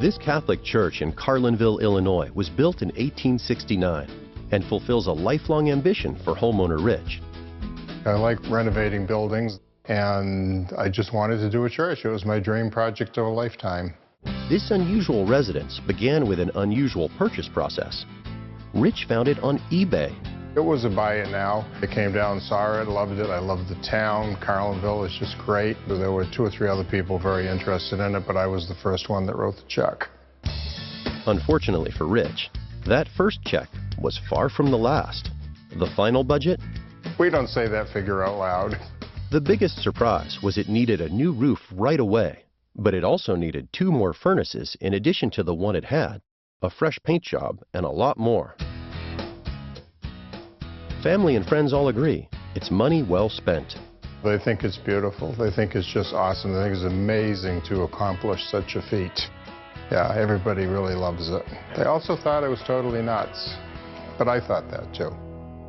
This Catholic church in Carlinville, Illinois was built in 1869 and fulfills a lifelong ambition for homeowner Rich. I like renovating buildings, and I just wanted to do a church. It was my dream project of a lifetime. This unusual residence began with an unusual purchase process. Rich found it on eBay. It was a buy it now. I came down, saw it, loved it. I loved the town. Carlinville is just great. There were 2 or 3 other people very interested in it, but I was the first one that wrote the check. Unfortunately for Rich, that first check was far from the last. The final budget? We don't say that figure out loud. The biggest surprise was it needed a new roof right away, but it also needed 2 more furnaces in addition to the one it had, a fresh paint job, and a lot more. Family and friends all agree it's money well spent. They think it's beautiful. They think it's just awesome. They think it's amazing to accomplish such a feat. Yeah, everybody really loves it. They also thought I was totally nuts, but I thought that too.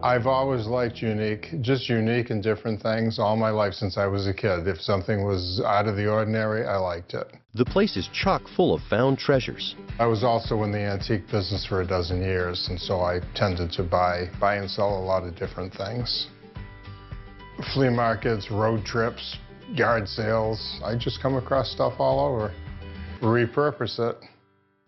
I've always liked unique and different things all my life since I was a kid. If something was out of the ordinary, I liked it. The place is chock full of found treasures. I was also in the antique business for a dozen years, and so I tended to buy and sell a lot of different things. Flea markets, road trips, yard sales. I just come across stuff all over. Repurpose it.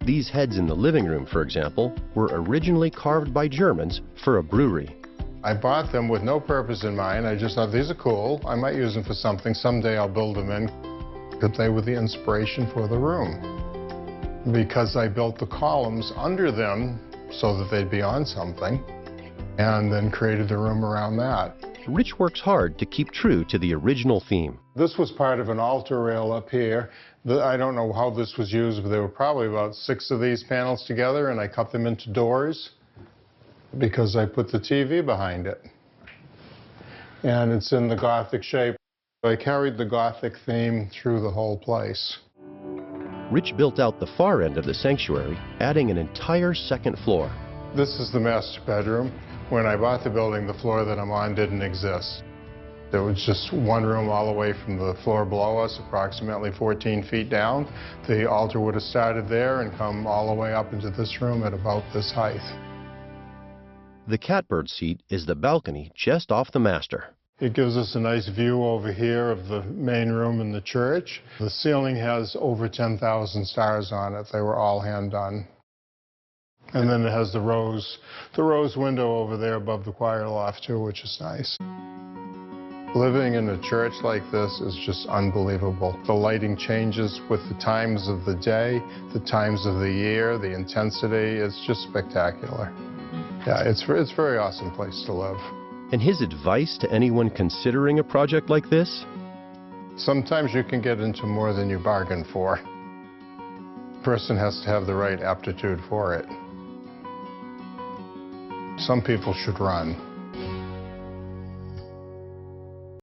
These heads in the living room, for example, were originally carved by Germans for a brewery. I bought them with no purpose in mind. I just thought, these are cool. I might use them for something. Someday I'll build them in. But they were the inspiration for the room. Because I built the columns under them so that they'd be on something, and then created the room around that. Rich works hard to keep true to the original theme. This was part of an altar rail up here. I don't know how this was used, but there were probably about 6 of these panels together, and I cut them into doors because I put the TV behind it. And it's in the Gothic shape. I carried the Gothic theme through the whole place. Rich built out the far end of the sanctuary, adding an entire second floor. This is the master bedroom. When I bought the building, the floor that I'm on didn't exist. There was just one room all the way from the floor below us, approximately 14 feet down. The altar would have started there and come all the way up into this room at about this height. The catbird seat is the balcony just off the master. It gives us a nice view over here of the main room in the church. The ceiling has over 10,000 stars on it. They were all hand done. And then it has the rose window over there above the choir loft too, which is nice. Living in a church like this is just unbelievable. The lighting changes with the times of the day, the times of the year, the intensity. It's just spectacular. Yeah, it's a very awesome place to live. And his advice to anyone considering a project like this? Sometimes you can get into more than you bargained for. The person has to have the right aptitude for it. Some people should run.